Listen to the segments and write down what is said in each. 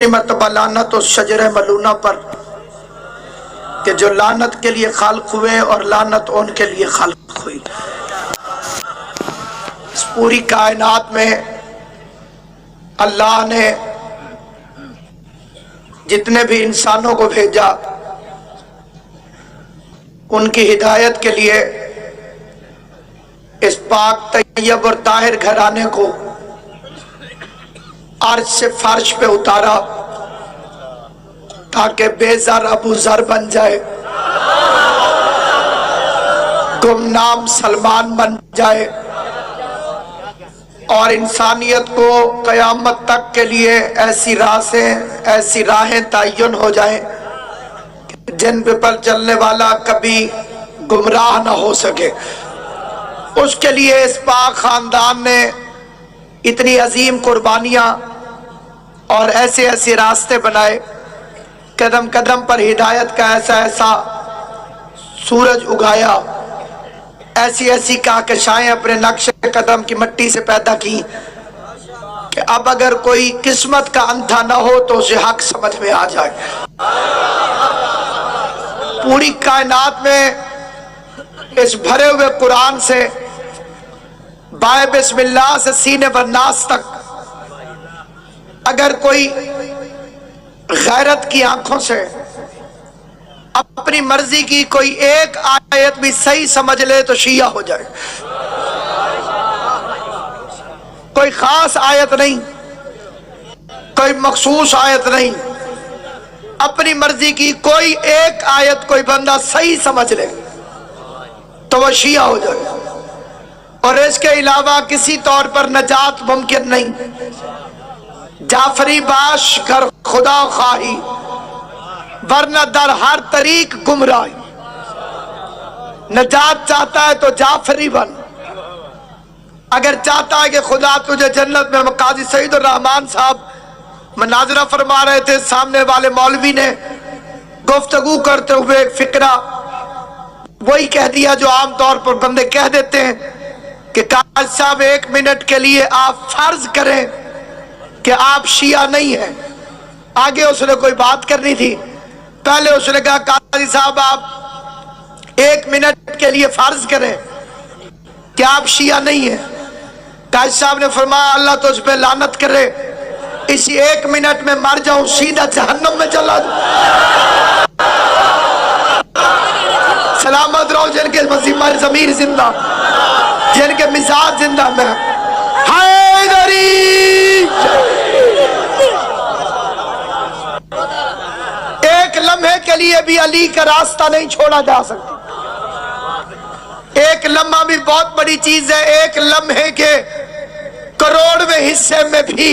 مرتبہ لعنت اس شجر ملونہ پر کہ جو لعنت کے لیے خلق ہوئے اور لعنت ان کے لیے خلق ہوئی۔ اس پوری کائنات میں اللہ نے جتنے بھی انسانوں کو بھیجا ان کی ہدایت کے لیے اس پاک طیب اور طاہر گھرانے کو عرش سے فرش پہ اتارا تاکہ بے زر ابو ذر بن جائے، گمنام سلمان بن جائے، اور انسانیت کو قیامت تک کے لیے ایسی راہیں تعین ہو جائیں جن پہ پر چلنے والا کبھی گمراہ نہ ہو سکے۔ اس کے لیے اس پاک خاندان نے اتنی عظیم قربانیاں اور ایسے راستے بنائے، قدم قدم پر ہدایت کا ایسا سورج اگایا، ایسی کہکشائیں اپنے نقش قدم کی مٹی سے پیدا کی کہ اب اگر کوئی قسمت کا اندھا نہ ہو تو اسے حق سمجھ میں آ جائے۔ پوری کائنات میں اس بھرے ہوئے قرآن سے بائے بسم اللہ سے سینے بالناس تک اگر کوئی غیرت کی آنکھوں سے اپنی مرضی کی کوئی ایک آیت بھی صحیح سمجھ لے تو شیعہ ہو جائے۔ کوئی خاص آیت نہیں، کوئی مخصوص آیت نہیں، اپنی مرضی کی کوئی ایک آیت کوئی بندہ صحیح سمجھ لے تو وہ شیعہ ہو جائے، اور اس کے علاوہ کسی طور پر نجات ممکن نہیں۔ جعفری باش گر خدا خواہی ورنہ در ہر طریق گمراہی۔ نجات چاہتا ہے تو جعفری بن، اگر چاہتا ہے کہ خدا تجھے جنت میں، قاضی سعید الرحمن صاحب مناظرہ فرما رہے تھے، سامنے والے مولوی نے گفتگو کرتے ہوئے ایک فقرہ وہی کہہ دیا جو عام طور پر بندے کہہ دیتے ہیں کہ قاضی صاحب 1 منٹ کے لیے آپ فرض کریں کہ آپ شیعہ نہیں ہیں۔ آگے اس نے کوئی بات کرنی تھی، پہلے اس نے کہا قاضی صاحب آپ 1 منٹ کے لیے فرض کریں کہ آپ شیعہ نہیں ہیں۔ قاضی صاحب نے فرمایا اللہ تو اس پہ لعنت کرے، اسی 1 منٹ میں مر جاؤں سیدھا جہنم میں چلا جاؤں۔ سلامت رہو جن کے ضمیر زندہ، جن کے مزاج زندہ میں حیدری۔ ایک لمحے کے لیے بھی علی کا راستہ نہیں چھوڑا جا سکتا۔ ایک لمحہ بھی بہت بڑی چیز ہے، ایک لمحے کے کروڑویں حصے میں بھی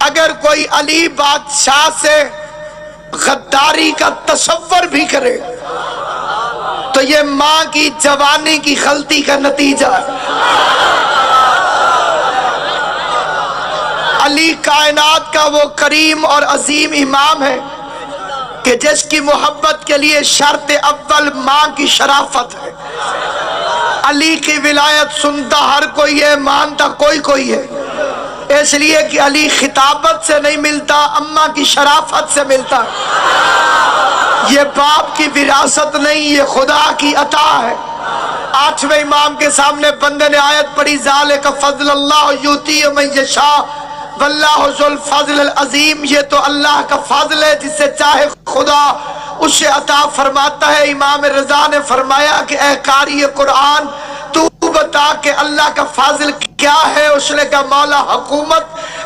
اگر کوئی علی بادشاہ سے غداری کا تصور بھی کرے تو یہ ماں کی جوانی کی غلطی کا نتیجہ ہے۔ علی کائنات کا وہ کریم اور عظیم امام ہے کہ جس کی محبت کے لیے شرط اول ماں کی شرافت ہے۔ علی کی ولایت سنتا ہر کوئی ہے، مانتا کوئی ہے، اس لیے کہ علی خطابت سے نہیں ملتا، اماں کی شرافت سے ملتا ہے۔ یہ باپ کی وراثت نہیں، یہ خدا کی عطا ہے۔ 8ویں امام کے سامنے بندے نے آیت پڑھی ذالک فضل اللہ یؤتی من یشاء واللہ ذو الفضل العظیم، یہ تو اللہ کا فضل ہے، جسے چاہے خدا اسے عطا فرماتا ہے۔ امام رضا نے فرمایا کہ اے قاری قرآن تو بتا کہ اللہ کا فضل کیا ہے؟ اس نے کہا مولا حکومت۔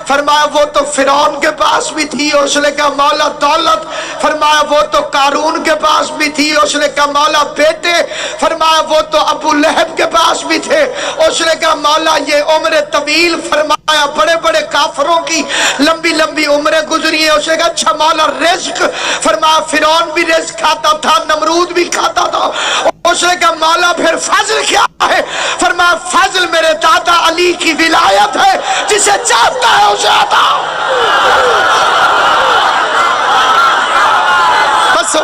فرمایا وہ تو فرعون کے پاس بھی تھی۔ اس نے کہا مولا دولت۔ فرمایا وہ تو قارون کے پاس بھی تھی۔ اس نے کہا مولا بیٹے۔ فرمایا وہ تو ابو لہب کے پاس بھی تھے۔ اس نے کہا مولا یہ عمر طویل۔ فرمایا بڑے بڑے کافروں کی لمبی لمبی عمریں گزری ہیں۔ اس نے کہا اچھا مولا رزق۔ فرمایا فرعون بھی رزق کھاتا تھا، نمرود بھی کھاتا تھا۔ اس نے کہا مولا پھر فضل کیا ہے؟ فرمایا فضل میرے دادا علی کی ولایت ہے، جسے چاہتا ہے اسے عطا۔ بس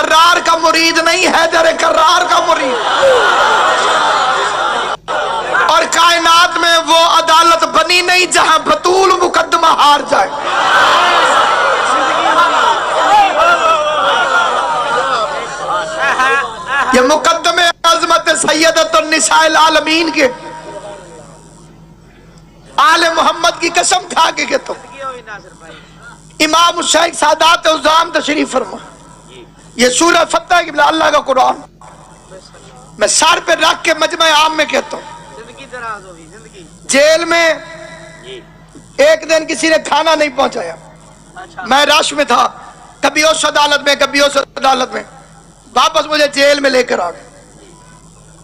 کرار کا مرید نہیں، حیدر کرار کا مرید۔ اور کائنات میں وہ عدالت بنی نہیں جہاں بطول مقدمہ ہار جائے۔ یہ مقدمے عظمت سیدۃ النساء العالمین کے آل محمد کی قسم کھا کے کہتا ہوں، امام الشیخ سادات عظام تشریف فرما، یہ سورہ فتح کی اللہ کا قرآن میں سر پہ رکھ کے مجمع عام میں کہتا ہوں، جیل میں ایک دن کسی نے کھانا نہیں پہنچایا، میں رش میں تھا، کبھی اس عدالت میں کبھی اس عدالت میں، واپس مجھے جیل میں لے کر آ گئے،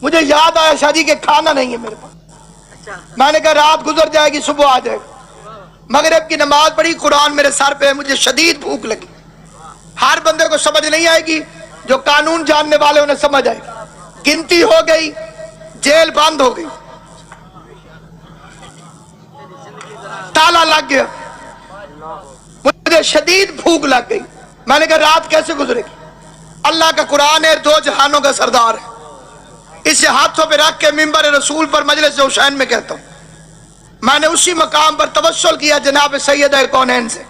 مجھے یاد آیا شاہ جی کہ کھانا نہیں ہے میرے پاس، میں نے کہا رات گزر جائے گی صبح آ جائے گا، مغرب کی نماز پڑھی، قرآن میرے سر پہ، مجھے شدید بھوک لگی، ہر بندے کو سمجھ نہیں آئے گی، جو قانون جاننے والے انہیں سمجھ آئے گی، گنتی ہو گئی، جیل بند ہو گئی، تالا لگ گیا، مجھے شدید بھوک لگ گئی، میں نے کہا رات کیسے گزرے گی؟ اللہ کا قرآن ہے، دو جہانوں کا سردار ہے، اسے ہاتھوں پہ رکھ کے منبر رسول پر مجلس حسین میں کہتا ہوں، میں نے اسی مقام پر توسل کیا جناب سید کونین سے،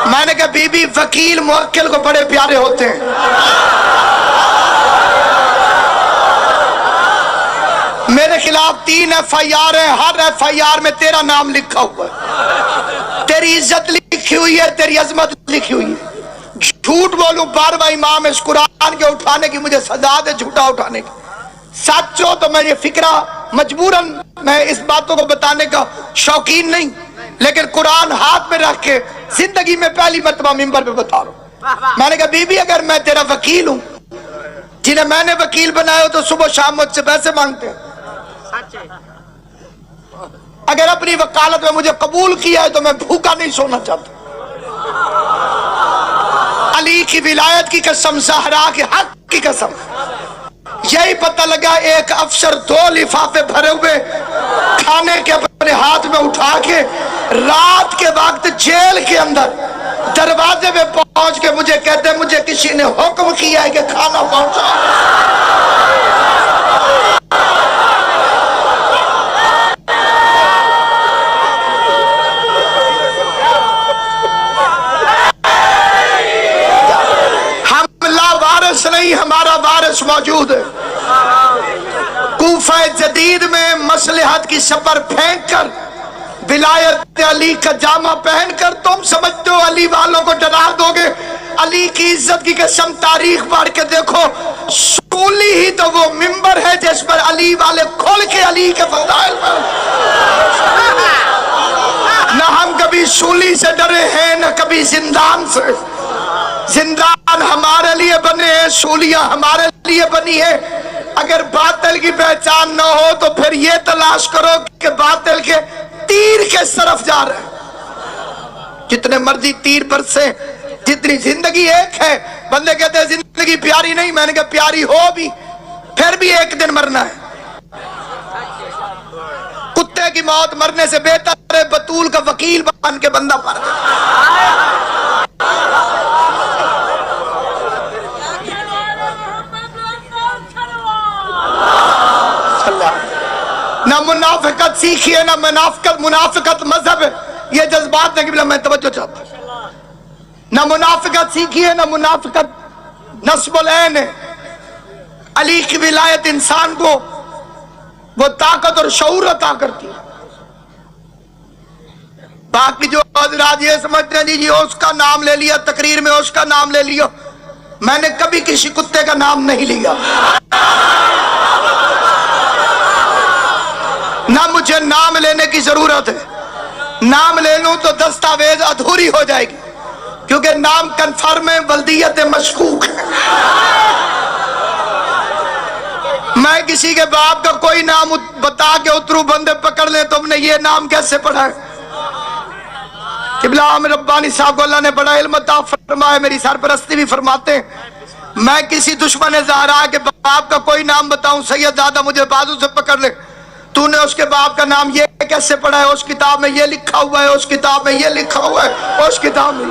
میں نے کہا بی بی وکیل موکل کو بڑے پیارے ہوتے ہیں، میرے خلاف 3 FIR ہیں، ہر FIR میں تیرا نام لکھا ہوا ہے، تیری عزت لکھی ہوئی ہے، تیری عظمت لکھی ہوئی ہے، جھوٹ بولوں 12واں امام اس قرآن کے اٹھانے کی مجھے سزا دے، جھوٹا اٹھانے کی، سچ ہو تو میں یہ فکرہ مجبوراً میں اس باتوں کو بتانے کا شوقین نہیں، لیکن قرآن ہاتھ میں رکھ کے زندگی میں پہلی مرتبہ منبر پہ بتا رہا ہوں، میں نے کہا بی بی اگر میں تیرا وکیل ہوں، جنہیں میں نے وکیل بنایا ہو تو صبح شام مجھ سے پیسے مانگتے ہیں، اگر اپنی وکالت میں مجھے قبول کیا ہے تو میں بھوکا نہیں سونا چاہتا، علی کی ولایت کی قسم، زہرا کے حق کی قسم، یہی پتہ لگا ایک افسر 2 لفافے بھرے ہوئے کھانے کے اپنے ہاتھ میں اٹھا کے رات کے وقت جیل کے اندر دروازے پہ پہنچ کے مجھے کہتے ہیں مجھے کسی نے حکم کیا ہے کہ کھانا پہنچا، نہیں ہمارا وارث موجود ہے، کوفہ جدید میں مصلحت کی سپر پھینک کر ولایت علی کا جامع پہن کر تم سمجھتے ہو علی والوں کو ڈرا دو گے، علی کی عزت کی قسم تاریخ پڑھ کے دیکھو، سولی ہی تو وہ منبر ہے جس پر علی والے کھول کے علی کے فضائل پر، نہ ہم کبھی سولی سے ڈرے ہیں نہ کبھی زندان سے، زندان ہمارے لیے بنے ہیں، سولیاں ہمارے لیے بنی ہے، اگر باطل کی پہچان نہ ہو تو پھر یہ تلاش کرو کہ باطل کے تیر کس طرف جا رہے ہیں، جتنے مرضی تیر برسے، جتنی زندگی ایک ہے، بندے کہتے ہیں زندگی پیاری نہیں، میں نے کہا پیاری ہو بھی پھر بھی ایک دن مرنا ہے، کتے کی موت مرنے سے بہتر ہے بطول کا وکیل بن کے بندہ مر نہ منافقت سیکھی ہے نہ منافقت مذہب ہے، یہ جذبات نہیں کہ میں توجہ چاہتا ہوں، نہ منافقت سیکھی ہے نہ منافقت نصب العین ہے، علی کی ولایت انسان کو وہ طاقت اور شعور عطا کرتی ہے، باقی جو حضرات یہ سمجھتے ہیں جی اس کا نام لے لیا تقریر میں، اس کا نام لے لیا، میں نے کبھی کسی کتے کا نام نہیں لیا، نہ مجھے نام لینے کی ضرورت ہے، نام لے لوں تو دستاویز ادھوری ہو جائے گی، کیونکہ نام کنفرم ہے، ولدیت مشکوک ہے، میں کسی کے باپ کا کوئی نام بتا کے اترو بندے پکڑ لیں تم نے یہ نام کیسے پڑھا ہے، قبلہ عامر ربانی صاحب کو اللہ نے بڑا علم عطا فرمایا، میری سرپرستی بھی فرماتے ہیں، میں کسی دشمن زہرا کے باپ کا کوئی نام بتاؤں سید زادہ مجھے بازو سے پکڑ لے، تو نے اس کے باپ کا نام یہ کیسے پڑھا ہے، اس کتاب میں یہ لکھا ہوا ہے، اس کتاب میں یہ لکھا ہوا ہے، اس کتاب میں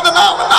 بدنام